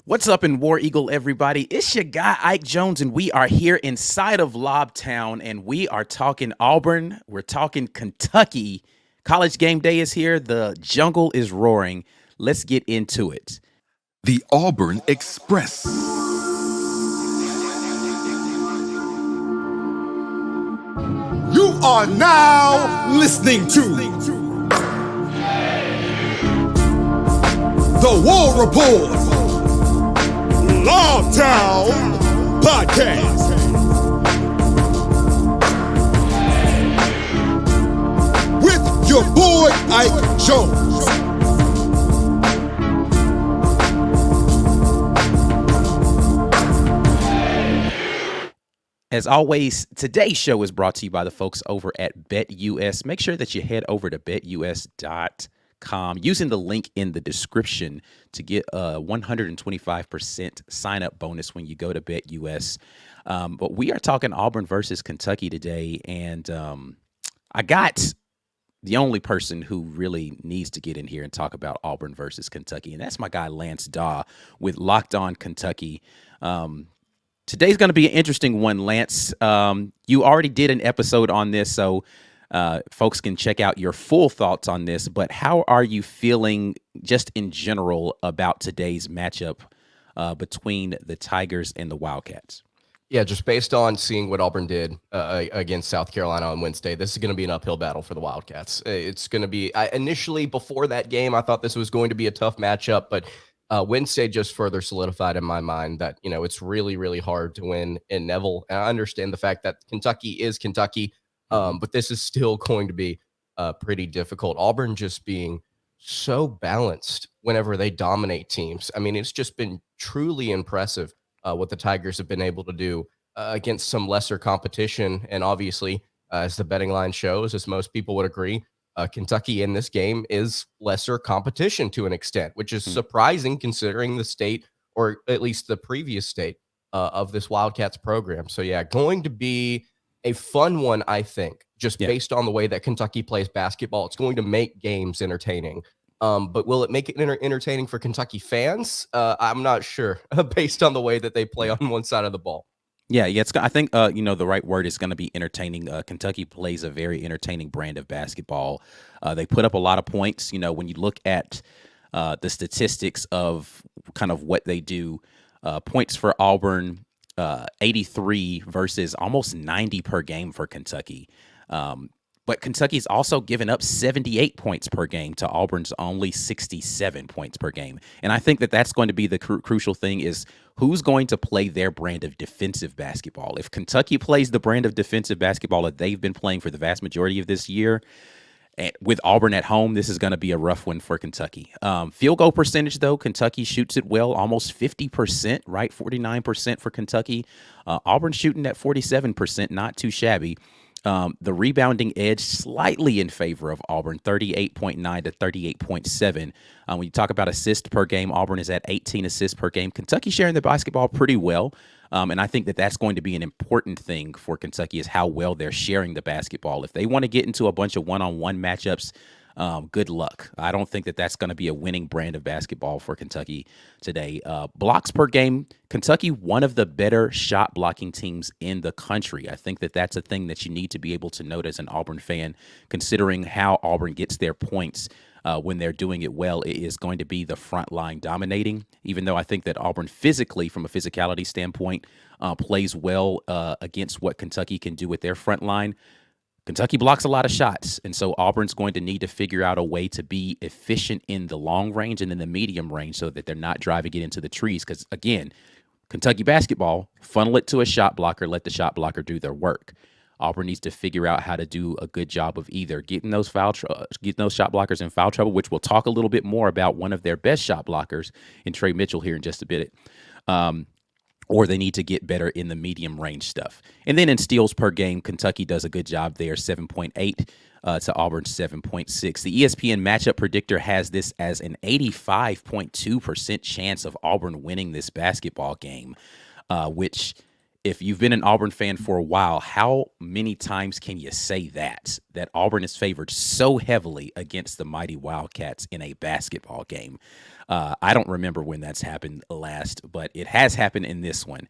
What's up in War Eagle, everybody? It's your guy, Ike Jones, and we are here inside of Laub Town, and we are talking Auburn. We're talking Kentucky. College game day is here. The jungle is roaring. Let's get into it. The Auburn Express. You are now listening to The War Report Laub Town Podcast. With your boy Ike Jones. As always, today's show is brought to you by the folks over at BetUS. Make sure that you head over to betus.com using the link in the description to get a 125% sign-up bonus when you go to BetUS. But we are talking Auburn versus Kentucky today, and I got the only person who really needs to get in here and talk about Auburn versus Kentucky, and that's my guy Lance Dawe with Locked On Kentucky. Today's going to be an interesting one, Lance. You already did an episode on this, so folks can check out your full thoughts on this. But how are you feeling just in general about today's matchup between the Tigers and the Wildcats? Yeah, just based on seeing what Auburn did against South Carolina on Wednesday, this is going to be an uphill battle for the Wildcats. It's going to be initially before that game, I thought this was going to be a tough matchup, but Wednesday just further solidified in my mind that, it's really, really hard to win in Neville. And I understand the fact that Kentucky is Kentucky, but this is still going to be pretty difficult. Auburn just being so balanced whenever they dominate teams. I mean, it's just been truly impressive what the Tigers have been able to do against some lesser competition. And obviously, as the betting line shows, as most people would agree, Kentucky in this game is lesser competition to an extent, which is surprising considering the state, or at least the previous state of this Wildcats program. So, yeah, going to be a fun one, I think, just based on the way that Kentucky plays basketball. It's going to make games entertaining. But will it make it entertaining for Kentucky fans? I'm not sure, based on the way that they play on one side of the ball. Yeah. I think, the right word is going to be entertaining. Kentucky plays a very entertaining brand of basketball. They put up a lot of points. When you look at the statistics of kind of what they do, points for Auburn, 83 versus almost 90 per game for Kentucky. But Kentucky's also given up 78 points per game to Auburn's only 67 points per game. And I think that that's going to be the crucial thing is who's going to play their brand of defensive basketball. If Kentucky plays the brand of defensive basketball that they've been playing for the vast majority of this year, with Auburn at home, this is going to be a rough one for Kentucky. Field goal percentage, though, Kentucky shoots it well, almost 50%, right? 49% for Kentucky. Auburn shooting at 47%, not too shabby. The rebounding edge slightly in favor of Auburn, 38.9 to 38.7. When you talk about assists per game, Auburn is at 18 assists per game. Kentucky sharing the basketball pretty well, and I think that that's going to be an important thing for Kentucky is how well they're sharing the basketball. If they want to get into a bunch of one-on-one matchups, good luck. I don't think that that's going to be a winning brand of basketball for Kentucky today. Blocks per game, Kentucky, one of the better shot blocking teams in the country. I think that that's a thing that you need to be able to note as an Auburn fan, considering how Auburn gets their points when they're doing it well. It is going to be the front line dominating, even though I think that Auburn physically, from a physicality standpoint, plays well against what Kentucky can do with their front line. Kentucky blocks a lot of shots, and so Auburn's going to need to figure out a way to be efficient in the long range and in the medium range so that they're not driving it into the trees. Because, again, Kentucky basketball, funnel it to a shot blocker, let the shot blocker do their work. Auburn needs to figure out how to do a good job of either getting those shot blockers in foul trouble, which we'll talk a little bit more about one of their best shot blockers in Trey Mitchell here in just a bit. Or they need to get better in the medium range stuff. And then in steals per game, Kentucky does a good job there, 7.8 to Auburn's 7.6. The ESPN matchup predictor has this as an 85.2% chance of Auburn winning this basketball game, which if you've been an Auburn fan for a while, how many times can you say that Auburn is favored so heavily against the mighty Wildcats in a basketball game? I don't remember when that's happened last, but it has happened in this one.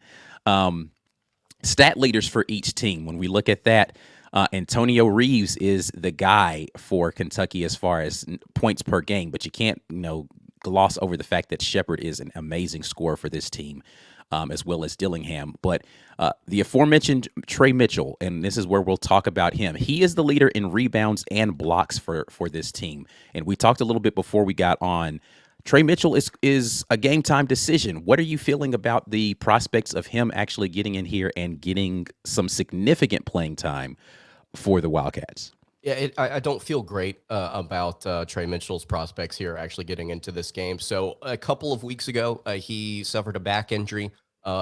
Stat leaders for each team, when we look at that, Antonio Reeves is the guy for Kentucky as far as points per game, but you can't, gloss over the fact that Shepard is an amazing scorer for this team, as well as Dillingham. But the aforementioned Trey Mitchell, and this is where we'll talk about him. He is the leader in rebounds and blocks for this team. And we talked a little bit before we got on. Trey Mitchell is a game time decision. What are you feeling about the prospects of him actually getting in here and getting some significant playing time for the Wildcats? Yeah, I don't feel great about Trey Mitchell's prospects here actually getting into this game. So a couple of weeks ago, he suffered a back injury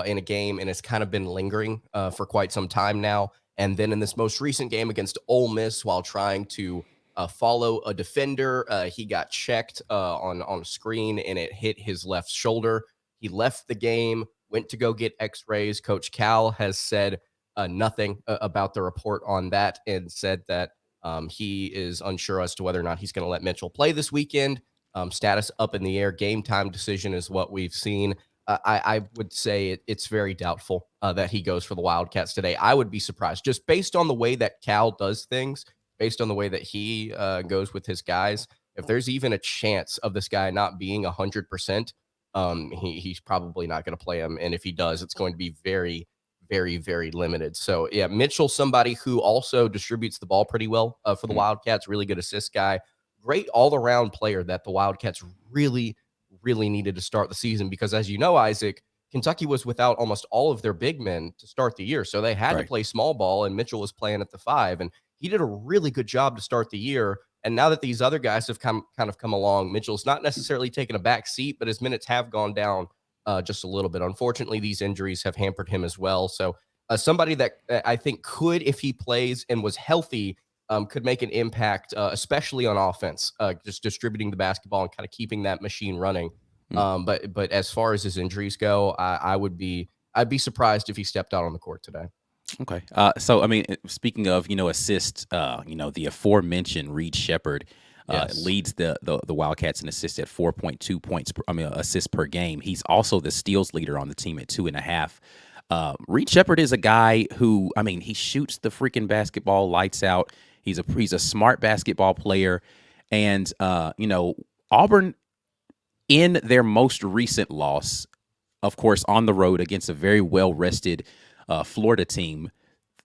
in a game, and it's kind of been lingering for quite some time now. And then in this most recent game against Ole Miss, while trying to follow a defender, he got checked on a screen, and it hit his left shoulder. He left the game, went to go get x-rays. Coach Cal has said nothing about the report on that, and said that he is unsure as to whether or not he's going to let Mitchell play this weekend. Status up in the air. Game time decision is what we've seen. I would say it's very doubtful that he goes for the Wildcats today. I would be surprised, just based on the way that Cal does things, based on the way that he goes with his guys. If there's even a chance of this guy not being 100%, he's probably not going to play him. And if he does, it's going to be very, very, very limited. So, yeah, Mitchell, somebody who also distributes the ball pretty well for the Wildcats, really good assist guy, great all-around player that the Wildcats really, really needed to start the season because, as you know, Isaac, Kentucky was without almost all of their big men to start the year. So they had to play small ball, and Mitchell was playing at the 5, and he did a really good job to start the year. And now that these other guys have kind of come along, Mitchell's not necessarily taken a back seat, but his minutes have gone down just a little bit. Unfortunately, these injuries have hampered him as well. So somebody that I think could, if he plays and was healthy, could make an impact, especially on offense, just distributing the basketball and kind of keeping that machine running. But as far as his injuries go, I'd be surprised if he stepped out on the court today. Okay. So, I mean, speaking of, assists, the aforementioned Reed Shepard leads the Wildcats in assists at 4.2 points, assists per game. He's also the steals leader on the team at 2.5. Reed Shepard is a guy who, he shoots the freaking basketball lights out. He's a smart basketball player. And, Auburn, in their most recent loss, of course, on the road against a very well-rested Florida team,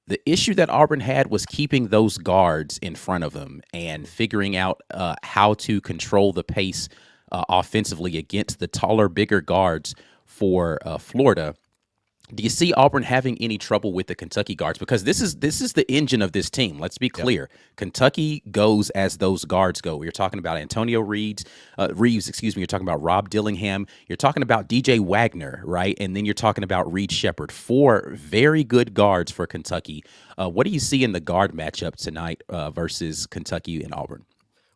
the issue that Auburn had was keeping those guards in front of them and figuring out how to control the pace offensively against the taller, bigger guards for Florida. Do you see Auburn having any trouble with the Kentucky guards? Because this is the engine of this team. Let's be clear. Yep. Kentucky goes as those guards go. You're talking about Antonio Reeves. You're talking about Rob Dillingham. You're talking about DJ Wagner, right? And then you're talking about Reed Shepard. 4 very good guards for Kentucky. What do you see in the guard matchup tonight versus Kentucky and Auburn?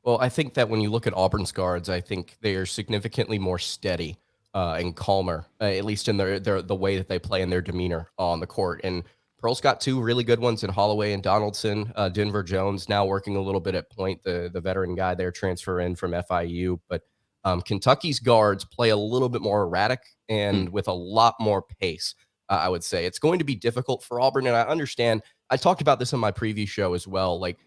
Well, I think that when you look at Auburn's guards, I think they are significantly more steady and calmer, at least in the way that they play and their demeanor on the court. And Pearl's got 2 really good ones in Holloway and Donaldson. Denver Jones now working a little bit at point, the veteran guy there, transfer in from FIU. But Kentucky's guards play a little bit more erratic and with a lot more pace, I would say. It's going to be difficult for Auburn, and I understand. I talked about this on my preview show as well. Like,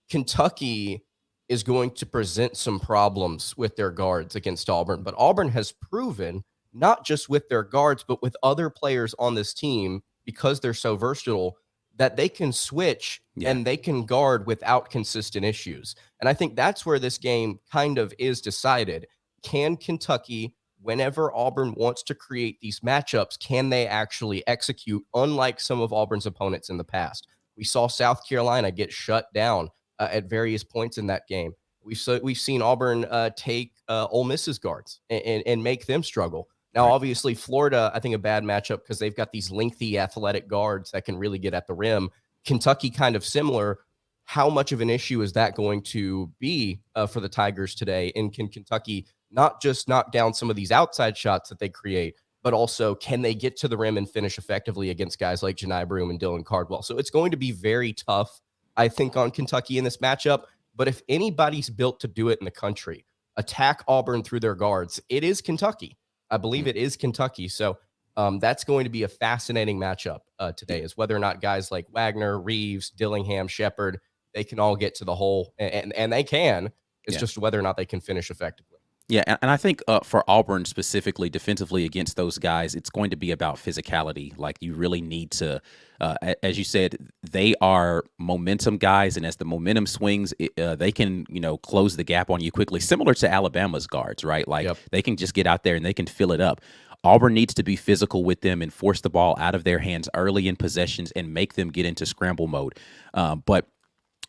Kentucky is going to present some problems with their guards against Auburn. But Auburn has proven, not just with their guards, but with other players on this team, because they're so versatile, that they can switch and they can guard without consistent issues. And I think that's where this game kind of is decided. Can Kentucky, whenever Auburn wants to create these matchups, can they actually execute, unlike some of Auburn's opponents in the past? We saw South Carolina get shut down at various points in that game. We've seen Auburn take Ole Miss's guards and make them struggle. Now, obviously, Florida, I think a bad matchup because they've got these lengthy athletic guards that can really get at the rim. Kentucky kind of similar. How much of an issue is that going to be for the Tigers today? And can Kentucky not just knock down some of these outside shots that they create, but also can they get to the rim and finish effectively against guys like Janai Broome and Dylan Cardwell? So it's going to be very tough, I think, on Kentucky in this matchup. But if anybody's built to do it in the country, attack Auburn through their guards, it is Kentucky. I believe it is Kentucky. So that's going to be a fascinating matchup today, is whether or not guys like Wagner, Reeves, Dillingham, Shepard, they can all get to the hole, and they can. It's just whether or not they can finish effectively. Yeah, and I think for Auburn specifically, defensively against those guys, it's going to be about physicality. Like, you really need to, as you said, they are momentum guys, and as the momentum swings, they can, close the gap on you quickly, similar to Alabama's guards, right? Like, they can just get out there and they can fill it up. Auburn needs to be physical with them and force the ball out of their hands early in possessions and make them get into scramble mode. But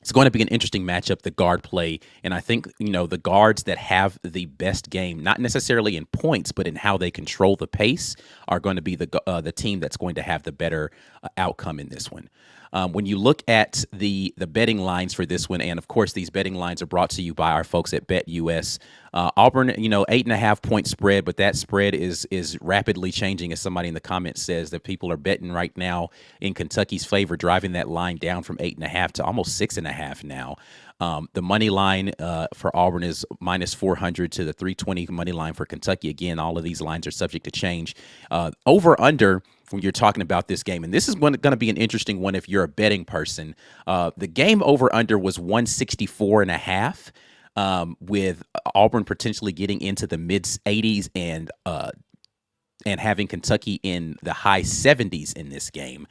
it's going to be an interesting matchup, the guard play. And I think, the guards that have the best game, not necessarily in points, but in how they control the pace, are going to be the team that's going to have the better outcome in this one. When you look at the betting lines for this one, and of course these betting lines are brought to you by our folks at BetUS. Auburn, 8.5 point spread, but that spread is rapidly changing, as somebody in the comments says, that people are betting right now in Kentucky's favor, driving that line down from 8.5 to almost 6.5 now. The money line for Auburn is minus 400 to the 320 money line for Kentucky. Again, all of these lines are subject to change. Over under, when you're talking about this game, and this is going to be an interesting one if you're a betting person. The game over under was 164.5. With Auburn potentially getting into the mid 80s and having Kentucky in the high 70s in this game.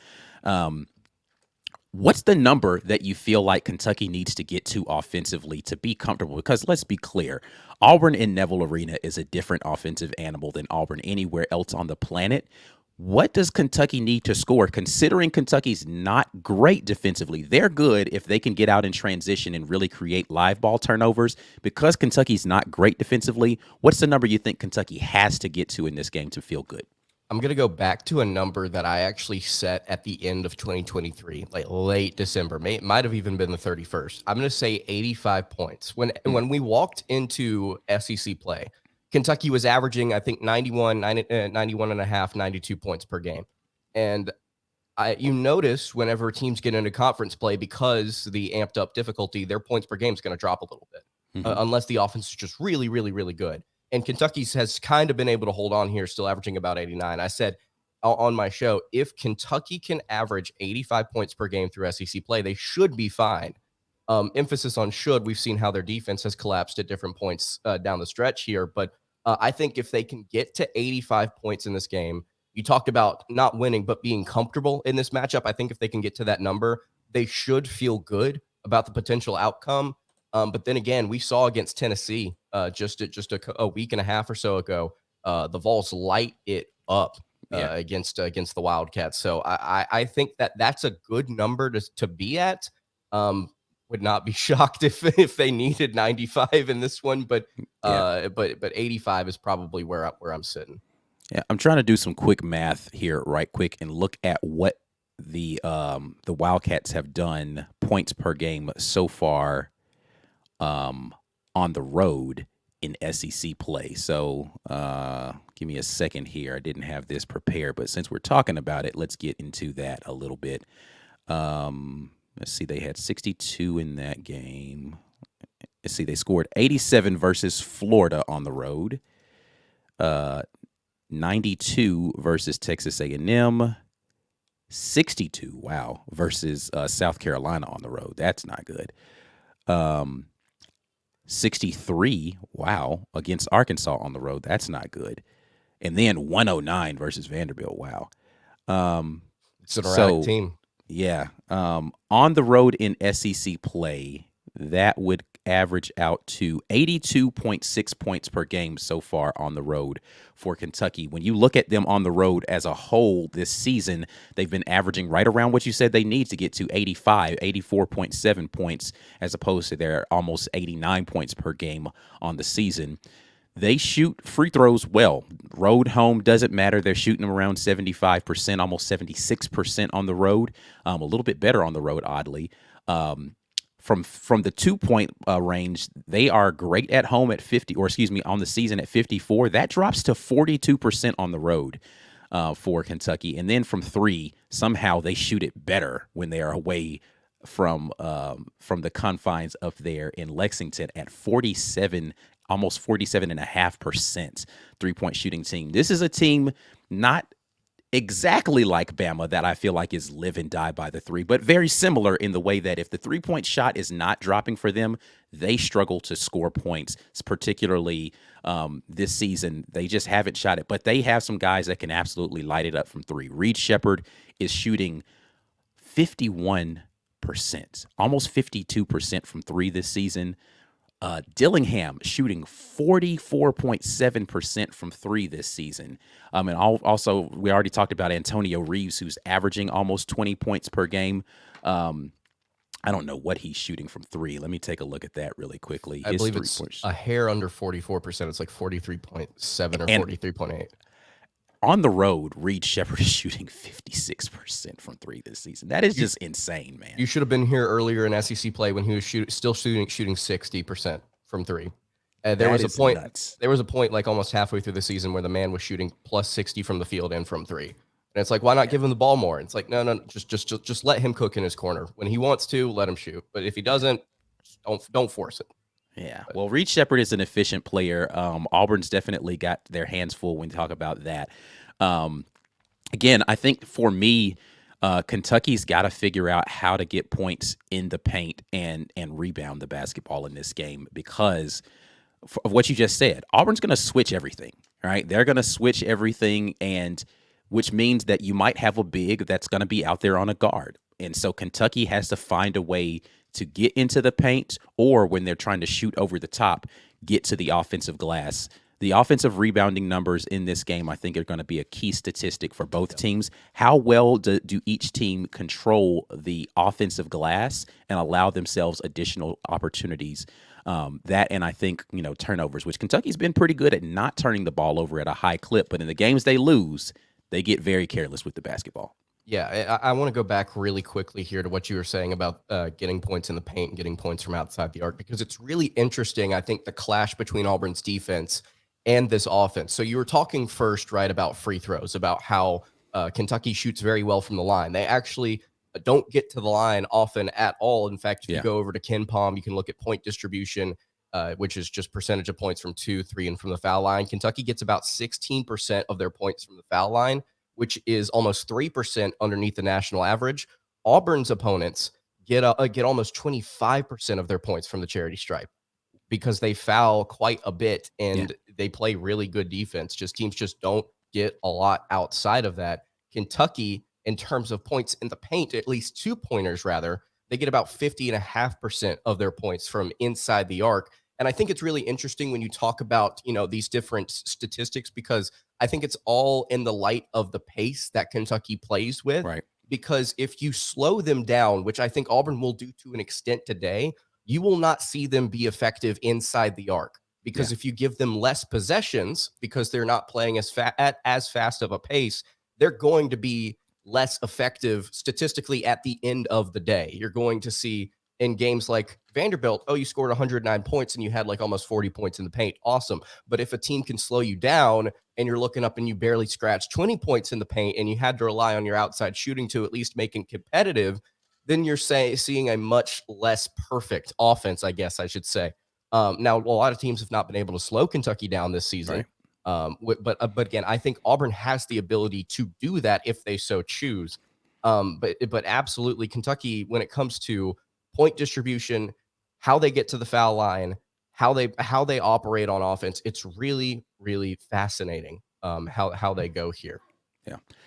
What's the number that you feel like Kentucky needs to get to offensively to be comfortable? Because let's be clear, Auburn in Neville Arena is a different offensive animal than Auburn anywhere else on the planet. What does Kentucky need to score, considering Kentucky's not great defensively? They're good if they can get out in transition and really create live ball turnovers. Because Kentucky's not great defensively, what's the number you think Kentucky has to get to in this game to feel good? I'm going to go back to a number that I actually set at the end of 2023, like late December. Might have even been the 31st. I'm going to say 85 points. When we walked into SEC play, Kentucky was averaging, I think, 91 and a half, 92 points per game. And you notice whenever teams get into conference play, because the amped up difficulty, their points per game is going to drop a little bit, unless the offense is just really, really, really good. And Kentucky has kind of been able to hold on here, still averaging about 89. I said on my show, if Kentucky can average 85 points per game through SEC play, they should be fine. Emphasis on should. We've seen how their defense has collapsed at different points down the stretch here, but I think if they can get to 85 points in this game, you talked about not winning, but being comfortable in this matchup. I think if they can get to that number, they should feel good about the potential outcome. But then again, we saw against Tennessee just a week and a half or so ago, the Vols light it up against the Wildcats. So I think that's a good number to be at. Would not be shocked if they needed 95 in this one, but 85 is probably where I'm sitting. Yeah, I'm trying to do some quick math here, right quick, and look at what the Wildcats have done points per game so far on the road in SEC play. So give me a second here. I didn't have this prepared, but since we're talking about it, let's get into that a little bit. Let's see, they had 62 in that game. Let's see, they scored 87 versus Florida on the road, 92 versus Texas A&M, 62, wow, versus South Carolina on the road. That's not good. 63, wow, against Arkansas on the road. That's not good. And then 109 versus Vanderbilt. Wow. It's an erratic team. Yeah. On the road in SEC play, that would average out to 82.6 points per game so far on the road for Kentucky. When you look at them on the road as a whole this season, they've been averaging right around what you said they need to get to 84.7 points, as opposed to their almost 89 points per game on the season. They shoot free throws well. Road, home, doesn't matter. They're shooting them around 75%, almost 76% on the road. A little bit better on the road, oddly. from the 2-point range, they are great at home at 50, or excuse me, on the season at 54. That drops to 42% on the road for Kentucky. And then from 3, somehow they shoot it better when they are away from the confines up there in Lexington at 47, almost 47.5% 3-point shooting team. This is a team not exactly like Bama that I feel like is live and die by the 3, but very similar in the way that if the 3-point shot is not dropping for them, they struggle to score points. It's particularly this season, they just haven't shot it, but they have some guys that can absolutely light it up from 3. Reed Shepherd is shooting 51%, almost 52% from 3 this season. Dillingham shooting 44.7% from 3 this season. And also, we already talked about Antonio Reeves, who's averaging almost 20 points per game. I don't know what he's shooting from 3. Let me take a look at that really quickly. I believe it's a hair under 44%. It's like 43.7 or 43.8. On the road, Reed Shepherd is shooting 56% from 3 this season. That is just insane, man. You should have been here earlier in SEC play when he was still shooting 60% from 3. There was a point. Nuts. There was a point like almost halfway through the season where the man was shooting plus 60 from the field and from 3. And it's like, why not give him the ball more? And it's like, no, just let him cook in his corner. When he wants to, let him shoot. But if he doesn't, don't force it. Yeah, well, Reed Shepherd is an efficient player. Auburn's definitely got their hands full when you talk about that. Again, I think for me, Kentucky's got to figure out how to get points in the paint and rebound the basketball in this game because of what you just said. Auburn's going to switch everything, right? They're going to switch everything, and which means that you might have a big that's going to be out there on a guard. And so Kentucky has to find a way to get into the paint, or when they're trying to shoot over the top, get to the offensive glass. The offensive rebounding numbers in this game, I think, are going to be a key statistic for both teams. How well do each team control the offensive glass and allow themselves additional opportunities? That and I think, turnovers, which Kentucky's been pretty good at not turning the ball over at a high clip. But in the games they lose, they get very careless with the basketball. Yeah, I want to go back really quickly here to what you were saying about getting points in the paint and getting points from outside the arc, because it's really interesting, I think, the clash between Auburn's defense and this offense. So you were talking first, right, about free throws, about how Kentucky shoots very well from the line. They actually don't get to the line often at all. In fact, if you go over to KenPom, you can look at point distribution, which is just percentage of points from 2, 3, and from the foul line. Kentucky gets about 16% of their points from the foul line, which is almost 3% underneath the national average. Auburn's opponents get almost 25% of their points from the charity stripe because they foul quite a bit and they play really good defense. Teams just don't get a lot outside of that. Kentucky, in terms of points in the paint, at least 2-pointers rather, they get about 50.5% of their points from inside the arc. And I think it's really interesting when you talk about, these different statistics, because I think it's all in the light of the pace that Kentucky plays with. Right. Because if you slow them down, which I think Auburn will do to an extent today, you will not see them be effective inside the arc. Because if you give them less possessions, because they're not playing at as fast of a pace, they're going to be less effective statistically at the end of the day. You're going to see in games like Vanderbilt, you scored 109 points and you had like almost 40 points in the paint. Awesome. But if a team can slow you down and you're looking up and you barely scratched 20 points in the paint and you had to rely on your outside shooting to at least make it competitive, then you're seeing a much less perfect offense, I guess I should say. Now, a lot of teams have not been able to slow Kentucky down this season. Right. But again, I think Auburn has the ability to do that if they so choose. But absolutely, Kentucky, when it comes to point distribution, how they get to the foul line, how they operate on offense, it's really, really fascinating how they go here.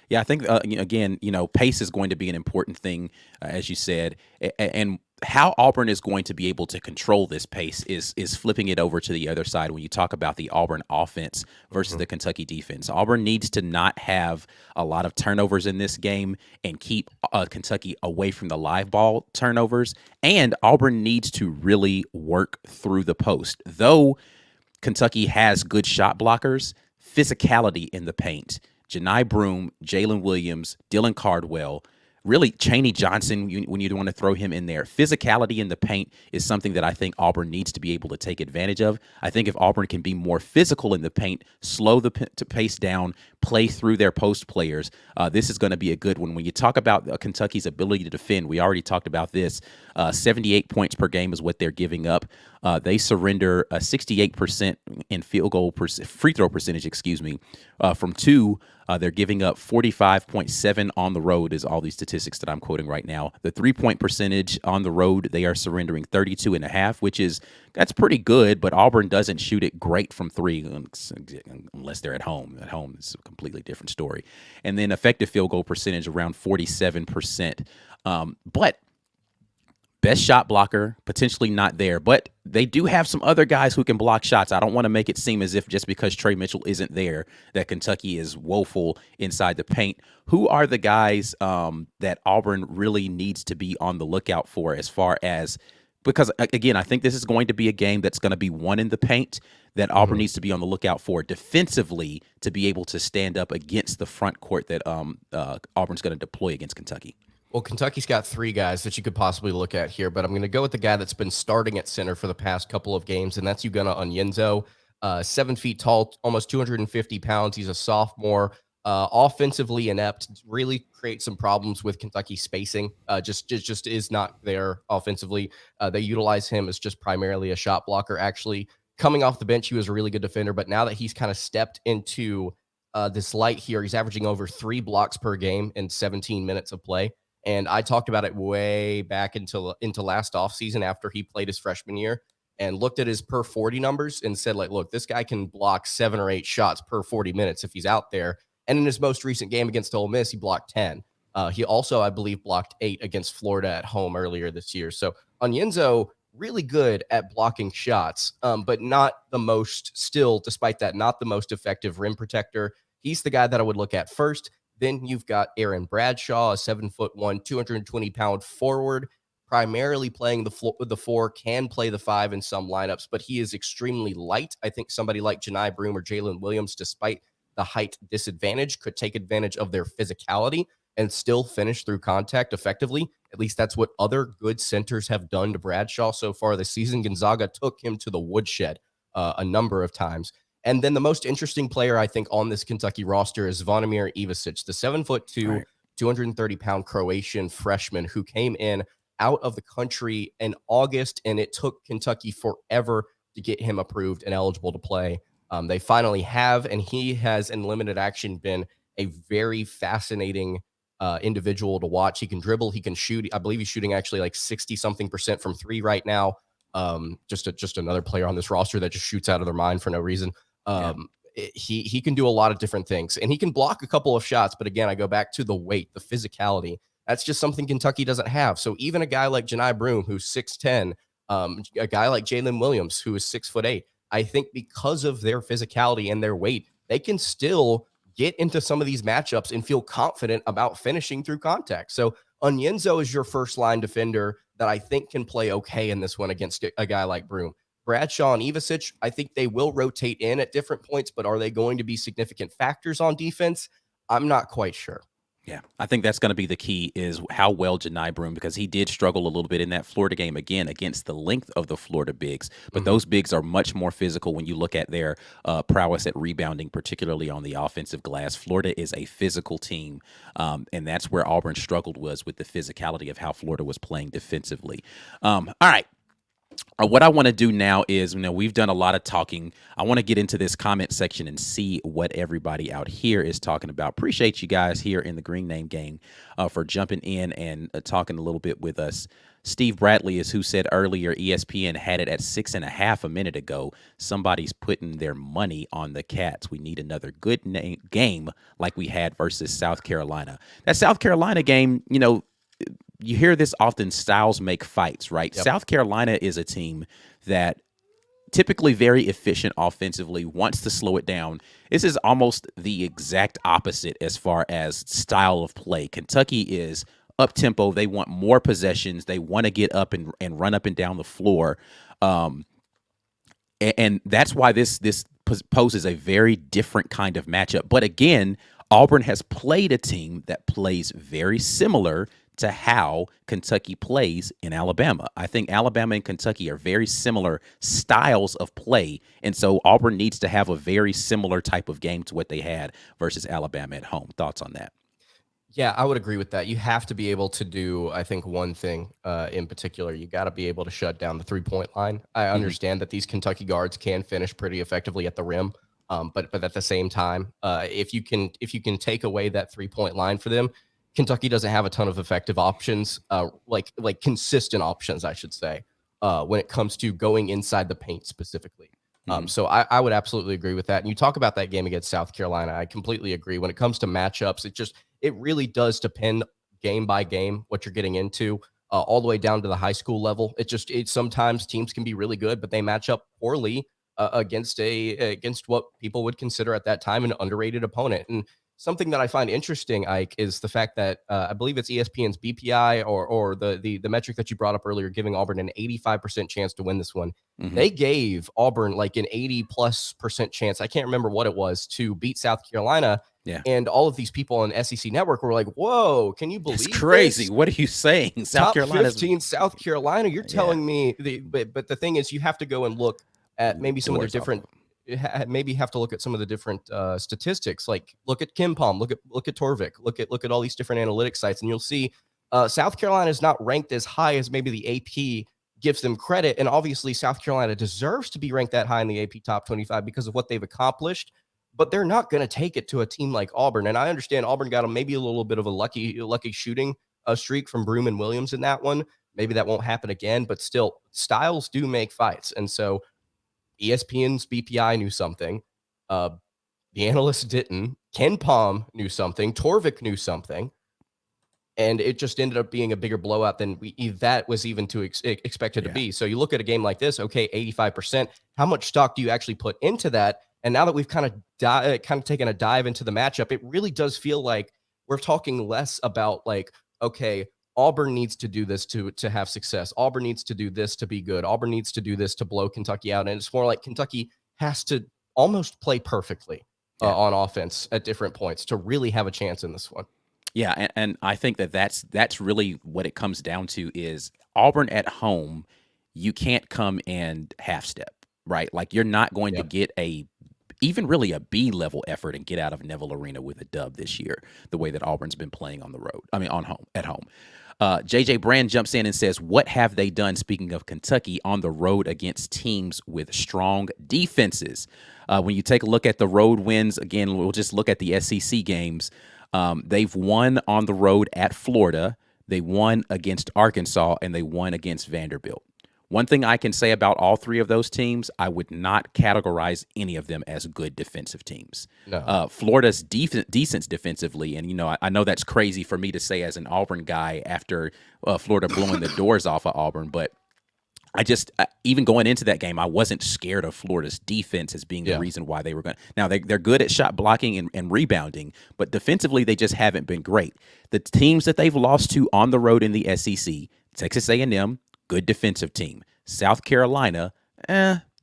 Yeah, I think, again, pace is going to be an important thing, as you said, and how Auburn is going to be able to control this pace is flipping it over to the other side when you talk about the Auburn offense versus the Kentucky defense. Auburn needs to not have a lot of turnovers in this game and keep Kentucky away from the live ball turnovers, and Auburn needs to really work through the post. Though Kentucky has good shot blockers, physicality in the paint, Janai Broome, Jalen Williams, Dylan Cardwell, really, Chaney Johnson, when you want to throw him in there. Physicality in the paint is something that I think Auburn needs to be able to take advantage of. I think if Auburn can be more physical in the paint, slow the pace down, play through their post players, this is going to be a good one. When you talk about Kentucky's ability to defend, we already talked about this. 78 points per game is what they're giving up. They surrender 68% in free throw percentage, from two. They're giving up 45.7 on the road is all these statistics that I'm quoting right now. The 3-point percentage on the road, they are surrendering 32.5, that's pretty good, but Auburn doesn't shoot it great from three unless they're at home. At home, it's a completely different story. And then effective field goal percentage around 47%. But best shot blocker, potentially not there, but they do have some other guys who can block shots. I don't want to make it seem as if just because Trey Mitchell isn't there that Kentucky is woeful inside the paint. Who are the guys that Auburn really needs to be on the lookout for as far as, because again, I think this is going to be a game that's going to be won in the paint, that Auburn needs to be on the lookout for defensively to be able to stand up against the front court that Auburn's going to deploy against Kentucky? Well, Kentucky's got three guys that you could possibly look at here, but I'm going to go with the guy that's been starting at center for the past couple of games, and that's Ugonna Onyenso. 7 feet tall, almost 250 pounds. He's a sophomore, offensively inept, really creates some problems with Kentucky spacing. Just is not there offensively. They utilize him as just primarily a shot blocker. Actually, coming off the bench, he was a really good defender, but now that he's kind of stepped into this light here, he's averaging over 3 blocks per game in 17 minutes of play. And I talked about it way back into last offseason after he played his freshman year and looked at his per 40 numbers and said, like, look, this guy can block 7 or 8 shots per 40 minutes if he's out there. And in his most recent game against Ole Miss, he blocked 10. He also, I believe, blocked 8 against Florida at home earlier this year. So Onyenso, really good at blocking shots, but not the most, still, despite that, not the most effective rim protector. He's the guy that I would look at first. Then you've got Aaron Bradshaw, a 7'1", 220-pound forward, primarily playing the 4, can play the 5 in some lineups, but he is extremely light. I think somebody like Janai Broome or Jalen Williams, despite the height disadvantage, could take advantage of their physicality and still finish through contact effectively. At least that's what other good centers have done to Bradshaw so far this season. Gonzaga took him to the woodshed a number of times. And then the most interesting player, I think, on this Kentucky roster is Zvonimir Ivasic, the 7'2", right, 230-pound Croatian freshman who came in out of the country in August, and it took Kentucky forever to get him approved and eligible to play. They finally have, and he has, in limited action, been a very fascinating individual to watch. He can dribble, he can shoot. I believe he's shooting actually like 60-something% from 3 right now. Just another player on this roster that just shoots out of their mind for no reason. He can do a lot of different things, and he can block a couple of shots. But again, I go back to the weight, the physicality. That's just something Kentucky doesn't have. So even a guy like Janai Broome, who's 6'10", a guy like Jalen Williams, who is 6'8", I think because of their physicality and their weight, they can still get into some of these matchups and feel confident about finishing through contact. So Onyenso is your first line defender that I think can play okay in this one against a guy like Broome. Bradshaw and Ivasic, I think they will rotate in at different points, but are they going to be significant factors on defense? I'm not quite sure. Yeah, I think that's going to be the key is how well Janai Broome, because he did struggle a little bit in that Florida game, again, against the length of the Florida bigs. But those bigs are much more physical when you look at their prowess at rebounding, particularly on the offensive glass. Florida is a physical team, and that's where Auburn struggled was with the physicality of how Florida was playing defensively. All right. What I want to do now is, we've done a lot of talking. I want to get into this comment section and see what everybody out here is talking about. Appreciate you guys here in the Green Name Gang for jumping in and talking a little bit with us. Steve Bradley is who said earlier ESPN had it at 6.5 a minute ago. Somebody's putting their money on the Cats. We need another good game like we had versus South Carolina. That South Carolina game, you hear this often, styles make fights, right? Yep. South Carolina is a team that typically very efficient offensively, wants to slow it down. This is almost the exact opposite as far as style of play. Kentucky is up-tempo. They want more possessions. They want to get up and run up and down the floor. And that's why this poses a very different kind of matchup. But again, Auburn has played a team that plays very similar to how Kentucky plays in Alabama. I think Alabama and Kentucky are very similar styles of play, and so Auburn needs to have a very similar type of game to what they had versus Alabama at home. Thoughts on that? Yeah, I would agree with that. You have to be able to do, I think, one thing in particular. You got to be able to shut down the 3-point line. I understand that these Kentucky guards can finish pretty effectively at the rim, but at the same time, if you can take away that 3-point line for them, Kentucky doesn't have a ton of effective options, like consistent options, I should say, when it comes to going inside the paint specifically. So I would absolutely agree with that. And you talk about that game against South Carolina. I completely agree. When it comes to matchups, it really does depend game by game what you're getting into, all the way down to the high school level. It sometimes teams can be really good, but they match up poorly against what people would consider at that time an underrated opponent. And something that I find interesting, Ike, is the fact that I believe it's ESPN's BPI or the metric that you brought up earlier, giving Auburn an 85% chance to win this one. They gave Auburn like an 80+% chance. I can't remember what it was to beat South Carolina. Yeah. And all of these people on SEC Network were like, "Whoa, can you believe It's crazy. this? What are you saying? Top 15 South Carolina. You're telling me but the thing is, you have to go and look at maybe some of the different maybe have to look at some of the different statistics. Like look at KenPom, look at Torvik, look at all these different analytics sites, and you'll see South Carolina is not ranked as high as maybe the AP gives them credit. And obviously South Carolina deserves to be ranked that high in the AP top 25 because of what they've accomplished, but they're not going to take it to a team like Auburn. And I understand Auburn got maybe a little bit of a lucky shooting streak from Broome and Williams in that one. Maybe that won't happen again, but still, styles do make fights. And so ESPN's BPI knew something. The analysts didn't. KenPom knew something. Torvik knew something. And it just ended up being a bigger blowout than that was even to expected to be. So you look at a game like this, okay, 85%. How much stock do you actually put into that? And now that we've kind of taken a dive into the matchup, it really does feel like we're talking less about like, okay, Auburn needs to do this to have success. Auburn needs to do this to be good. Auburn needs to do this to blow Kentucky out. And it's more like Kentucky has to almost play perfectly on offense at different points to really have a chance in this one. Yeah, and I think that's really what it comes down to is Auburn at home, you can't come and half step, right? Like you're not going to get even really a B level effort and get out of Neville Arena with a dub this year, the way that Auburn's been playing on the road. I mean, at home. JJ Brand jumps in and says, what have they done, speaking of Kentucky, on the road against teams with strong defenses? When you take a look at the road wins, again, we'll just look at the SEC games. They've won on the road at Florida, they won against Arkansas, and they won against Vanderbilt. One thing I can say about all three of those teams, I would not categorize any of them as good defensive teams. No. Florida's decent defensively, and I know that's crazy for me to say as an Auburn guy after Florida blowing the doors off of Auburn, but I just even going into that game, I wasn't scared of Florida's defense as being the reason why they were going. Now they're good at shot blocking and rebounding, but defensively they just haven't been great. The teams that they've lost to on the road in the SEC, Texas A&M, good defensive team. South Carolina,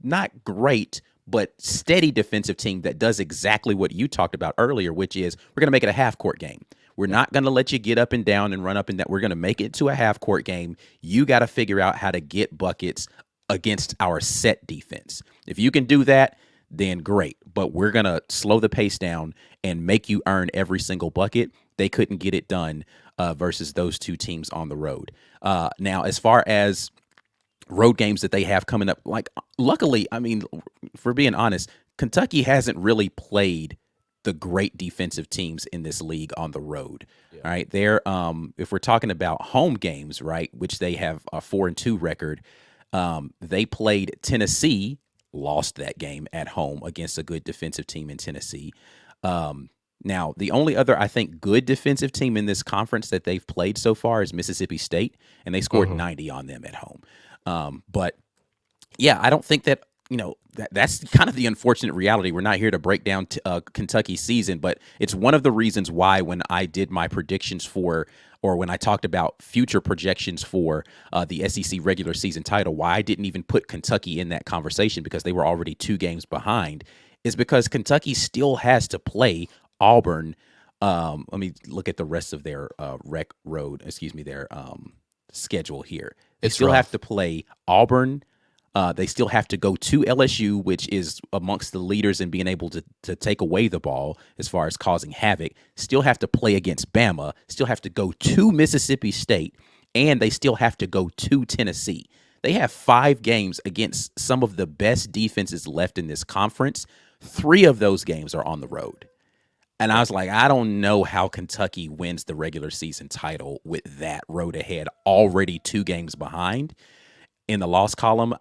not great, but steady defensive team that does exactly what you talked about earlier, which is we're going to make it a half-court game. We're not going to let you get up and down and run up and down. We're going to make it to a half-court game. You got to figure out how to get buckets against our set defense. If you can do that, then great. But we're going to slow the pace down and make you earn every single bucket. They couldn't get it done versus those two teams on the road. Now, as far as road games that they have coming up, like luckily, I mean, for being honest, Kentucky hasn't really played the great defensive teams in this league on the road. Yeah. All right. They're if we're talking about home games, right, which they have a 4-2 record, they played Tennessee, lost that game at home against a good defensive team in Tennessee. Now, the only other, I think, good defensive team in this conference that they've played so far is Mississippi State, and they scored 90 on them at home. But yeah, I don't think that, that's kind of the unfortunate reality. We're not here to break down Kentucky's season, but it's one of the reasons why when I did my predictions for, or when I talked about future projections for the SEC regular season title, why I didn't even put Kentucky in that conversation because they were already 2 games behind, is because Kentucky still has to play Auburn Let me look at the rest of their their schedule here. They It's still rough. have to play Auburn. They still have to go to LSU, which is amongst the leaders in being able to take away the ball as far as causing havoc. Still have to play against Bama. Still have to go to Mississippi State, and they still have to go to Tennessee. They have 5 games against some of the best defenses left in this conference. 3 of those games are on the road. And I was like, I don't know how Kentucky wins the regular season title with that road ahead, already 2 games behind in the loss column.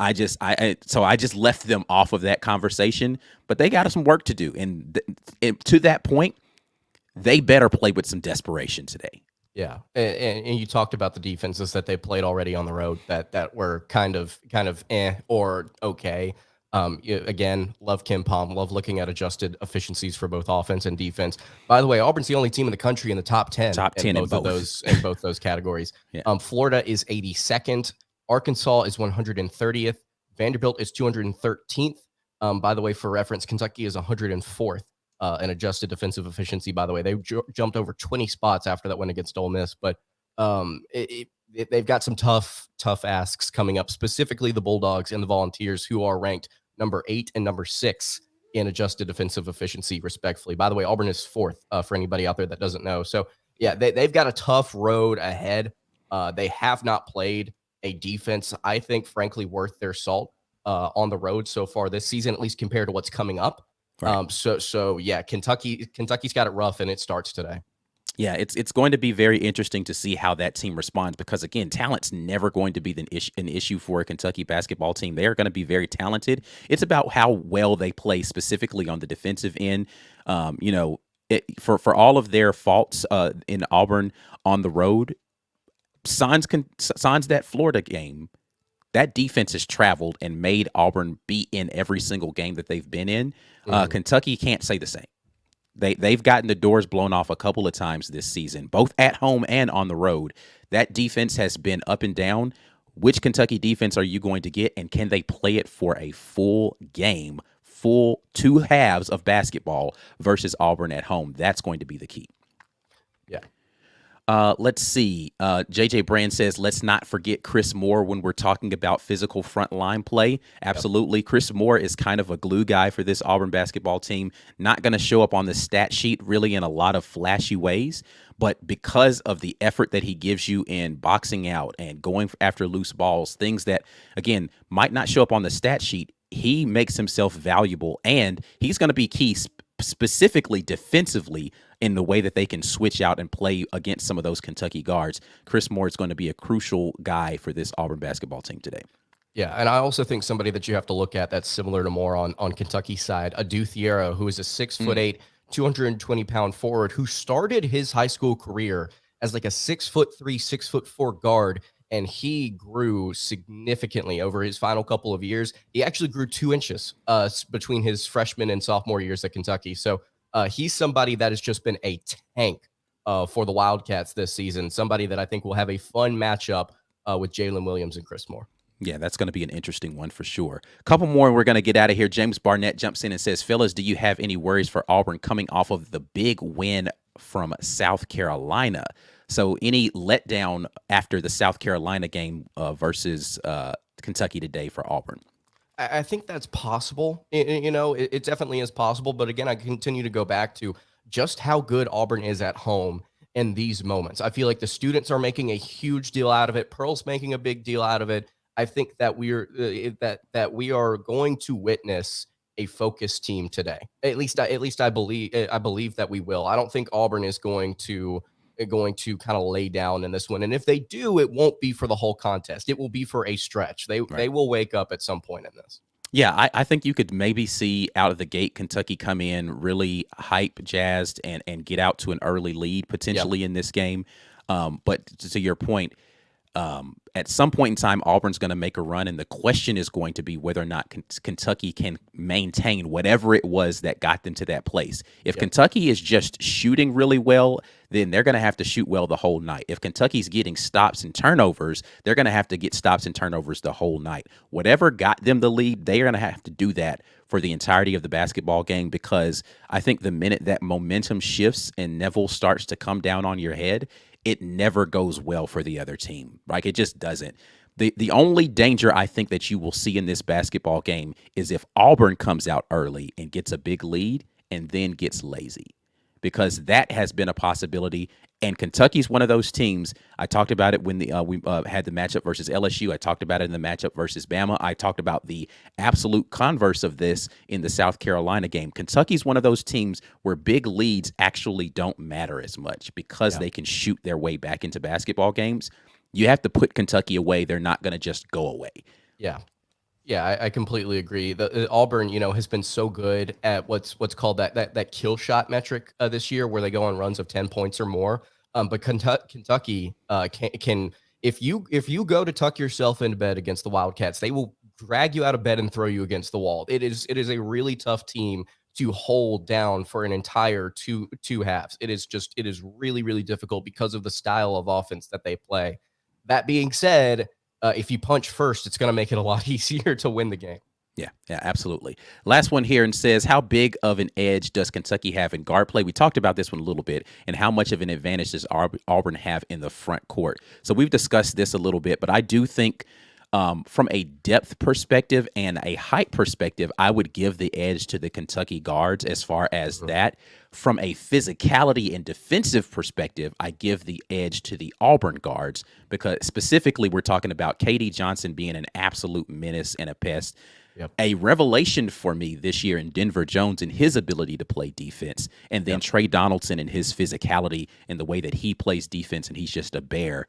So I just left them off of that conversation, but they got some work to do. And to that point, they better play with some desperation today. Yeah, and you talked about the defenses that they played already on the road that were kind of or okay. Again, love Kim Palm, love looking at adjusted efficiencies for both offense and defense. By the way, Auburn's the only team in the country in the top 10 in both those categories. Yeah. Florida is 82nd, Arkansas is 130th, Vanderbilt is 213th. By the way, for reference, Kentucky is 104th. An adjusted defensive efficiency, by the way. They jumped over 20 spots after that win against Ole Miss, but they've got some tough asks coming up, specifically the Bulldogs and the Volunteers, who are ranked number 8 and number 6 in adjusted defensive efficiency, respectfully. By the way, Auburn is 4th for anybody out there that doesn't know. So, yeah, they've got a tough road ahead. They have not played a defense, I think, frankly, worth their salt on the road so far this season, at least compared to what's coming up. Right. So yeah, Kentucky's got it rough, and it starts today. Yeah, it's going to be very interesting to see how that team responds because, again, talent's never going to be an issue for a Kentucky basketball team. They are going to be very talented. It's about how well they play specifically on the defensive end. For all of their faults in Auburn on the road, sans that Florida game, that defense has traveled and made Auburn be in every single game that they've been in. Kentucky can't say the same. They've gotten the doors blown off a couple of times this season, both at home and on the road. That defense has been up and down. Which Kentucky defense are you going to get, and can they play it for a full game, full 2 halves of basketball versus Auburn at home? That's going to be the key. Yeah. Let's see. JJ Brand says, let's not forget Chris Moore when we're talking about physical front line play. Absolutely. Yep. Chris Moore is kind of a glue guy for this Auburn basketball team. Not going to show up on the stat sheet really in a lot of flashy ways, but because of the effort that he gives you in boxing out and going after loose balls, things that, again, might not show up on the stat sheet, he makes himself valuable, and he's going to be key specifically defensively in the way that they can switch out and play against some of those Kentucky guards. Chris Moore is going to be a crucial guy for this Auburn basketball team today. Yeah, and I also think somebody that you have to look at that's similar to Moore on Kentucky's side, Adu Thiero, who is a 6'8", 220-pound forward who started his high school career as like a 6'3", 6'4" guard, and he grew significantly over his final couple of years. He actually grew 2 inches between his freshman and sophomore years at Kentucky. So he's somebody that has just been a tank for the Wildcats this season, somebody that I think will have a fun matchup with Jalen Williams and Chris Moore. Yeah, that's going to be an interesting one for sure. A couple more and we're going to get out of here. James Barnett jumps in and says, fellas, do you have any worries for Auburn coming off of the big win from South Carolina? So any letdown after the South Carolina game versus Kentucky today for Auburn? I think that's possible. It definitely is possible. But again, I continue to go back to just how good Auburn is at home in these moments. I feel like the students are making a huge deal out of it. Pearl's making a big deal out of it. I think that we are going to witness a focused team today. At least I believe that we will. I don't think Auburn is going to kind of lay down in this one. And if they do, it won't be for the whole contest. It will be for a stretch. They will wake up at some point in this. Yeah, I think you could maybe see out of the gate Kentucky come in really hype, jazzed, and get out to an early lead potentially in this game. But to your point, at some point in time, Auburn's going to make a run, and the question is going to be whether or not Kentucky can maintain whatever it was that got them to that place. If Kentucky is just shooting really well, then they're going to have to shoot well the whole night. If Kentucky's getting stops and turnovers, they're going to have to get stops and turnovers the whole night. Whatever got them the lead, they're going to have to do that for the entirety of the basketball game, because I think the minute that momentum shifts and Neville starts to come down on your head, it never goes well for the other team. Like, it just doesn't. The only danger I think that you will see in this basketball game is if Auburn comes out early and gets a big lead and then gets lazy, because that has been a possibility. And Kentucky's one of those teams. I talked about it when we had the matchup versus LSU. I talked about it in the matchup versus Bama. I talked about the absolute converse of this in the South Carolina game. Kentucky's one of those teams where big leads actually don't matter as much, because they can shoot their way back into basketball games. You have to put Kentucky away. They're not going to just go away. Yeah. Yeah, I completely agree. The Auburn, has been so good at what's called that kill shot metric this year, where they go on runs of 10 points or more. But Kentucky can if you go to tuck yourself into bed against the Wildcats, they will drag you out of bed and throw you against the wall. It is a really tough team to hold down for an entire two halves. It is really, really difficult because of the style of offense that they play. That being said, if you punch first, it's going to make it a lot easier to win the game. Yeah, absolutely. Last one here, and says, how big of an edge does Kentucky have in guard play? We talked about this one a little bit, and how much of an advantage does Auburn have in the front court? So we've discussed this a little bit, but I do think from a depth perspective and a height perspective, I would give the edge to the Kentucky guards as far as that. From a physicality and defensive perspective, I give the edge to the Auburn guards, because specifically we're talking about KD Johnson being an absolute menace and a pest. Yep. A revelation for me this year in Denver Jones and his ability to play defense, and then Trey Donaldson and his physicality and the way that he plays defense, and he's just a bear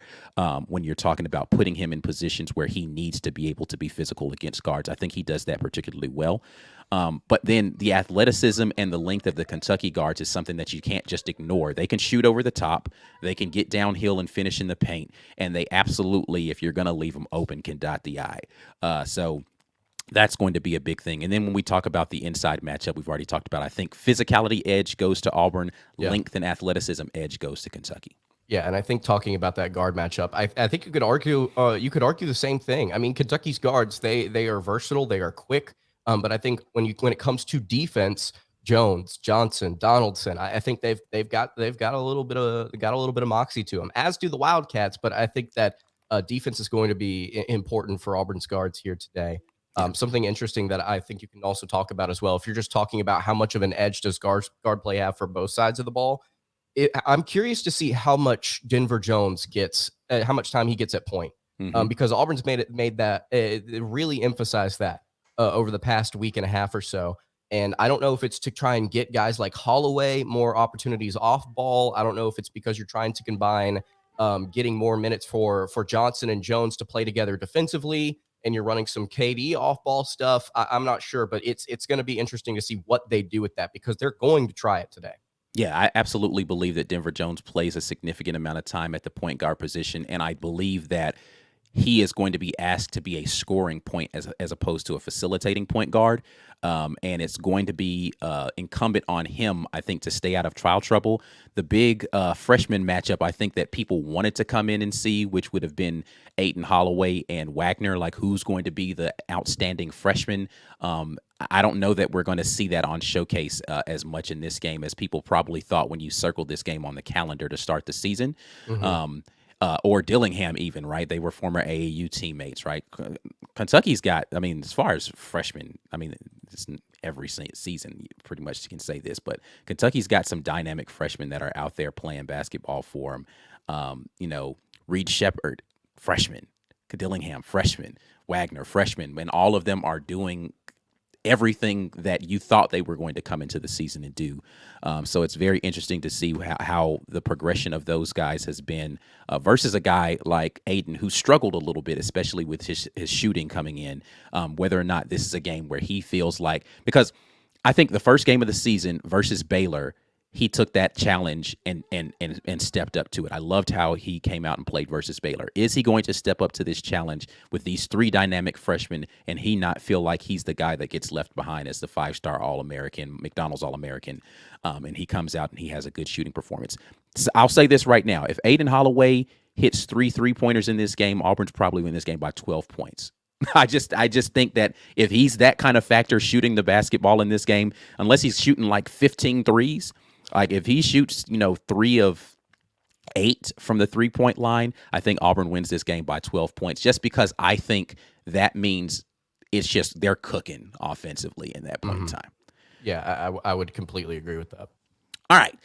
when you're talking about putting him in positions where he needs to be able to be physical against guards. I think he does that particularly well. But then the athleticism and the length of the Kentucky guards is something that you can't just ignore. They can shoot over the top, they can get downhill and finish in the paint, and they absolutely, if you're going to leave them open, can dot the I. So that's going to be a big thing. And then when we talk about the inside matchup, we've already talked about, I think physicality edge goes to Auburn, length and athleticism edge goes to Kentucky. Yeah, and I think talking about that guard matchup, I think you could argue the same thing. I mean, Kentucky's guards, they are versatile, they are quick, but I think when it comes to defense, Jones, Johnson, Donaldson, I think they've got a little bit of moxie to them, as do the Wildcats. But I think that defense is going to be important for Auburn's guards here today. Something interesting that I think you can also talk about as well, if you're just talking about how much of an edge does guard play have for both sides of the ball, I'm curious to see how much Denver Jones gets, how much time he gets at point, because Auburn's made that really emphasized that over the past week and a half or so. And I don't know if it's to try and get guys like Holloway more opportunities off ball. I don't know if it's because you're trying to combine getting more minutes for Johnson and Jones to play together defensively, and you're running some KD off-ball stuff. I'm not sure, but it's going to be interesting to see what they do with that, because they're going to try it today. Yeah, I absolutely believe that Denver Jones plays a significant amount of time at the point guard position, and I believe that he is going to be asked to be a scoring point as opposed to a facilitating point guard. And it's going to be incumbent on him, I think, to stay out of foul trouble. The big freshman matchup, I think, that people wanted to come in and see, which would have been Aiden Holloway and Wagner, like who's going to be the outstanding freshman. I don't know that we're going to see that on Showcase as much in this game as people probably thought when you circled this game on the calendar to start the season. Or Dillingham even, right? They were former AAU teammates, right? Kentucky's got, I mean, as far as freshmen, I mean, it's every season, pretty much you can say this, but Kentucky's got some dynamic freshmen that are out there playing basketball for them. Reed Shepherd, freshman, Dillingham, freshman, Wagner, freshman, and all of them are doing everything that you thought they were going to come into the season and do. So it's very interesting to see how the progression of those guys has been versus a guy like Aiden, who struggled a little bit, especially with his shooting coming in, whether or not this is a game where he feels like, because I think the first game of the season versus Baylor, he took that challenge and stepped up to it. I loved how he came out and played versus Baylor. Is he going to step up to this challenge with these three dynamic freshmen and he not feel like he's the guy that gets left behind as the 5-star All-American, McDonald's All-American, and he comes out and he has a good shooting performance? I'll say this right now. If Aiden Holloway hits 3-3-pointers in this game, Auburn's probably win this game by 12 points. I just think that if he's that kind of factor shooting the basketball in this game, unless he's shooting like 15 threes, like if he shoots, 3 of 8 from the 3-point line, I think Auburn wins this game by 12 points, just because I think that means it's just they're cooking offensively in that point in time. Yeah, I would completely agree with that. All right.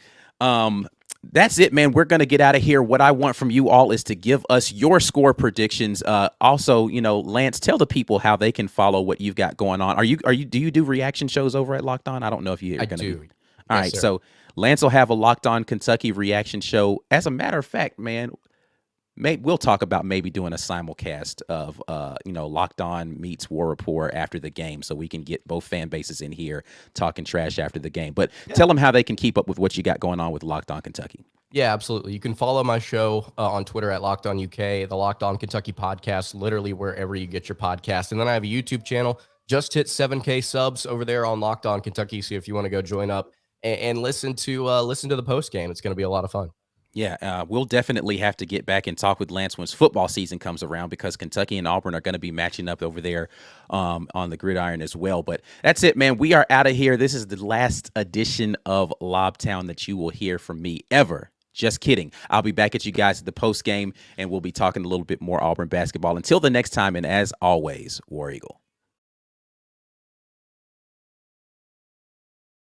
That's it, man. We're going to get out of here. What I want from you all is to give us your score predictions. Also, Lance, tell the people how they can follow what you've got going on. Do you do reaction shows over at Locked On? I don't know if you're going to do. All right. Sir. So Lance will have a Locked On Kentucky reaction show. As a matter of fact, man, we'll talk about maybe doing a simulcast of, Locked On meets War Rapport after the game, so we can get both fan bases in here talking trash after the game. But tell them how they can keep up with what you got going on with Locked On Kentucky. Yeah, absolutely. You can follow my show on Twitter at Locked On UK, the Locked On Kentucky podcast, literally wherever you get your podcast. And then I have a YouTube channel. Just hit 7K subs over there on Locked On Kentucky. So if you want to go join up and listen to the post game, it's going to be a lot of fun. Yeah, we'll definitely have to get back and talk with Lance once football season comes around, because Kentucky and Auburn are going to be matching up over there on the gridiron as well. But that's it, man. We are out of here. This is the last edition of Lobtown that you will hear from me ever. Just kidding. I'll be back at you guys at the post game, and we'll be talking a little bit more Auburn basketball. Until the next time, and as always, War Eagle.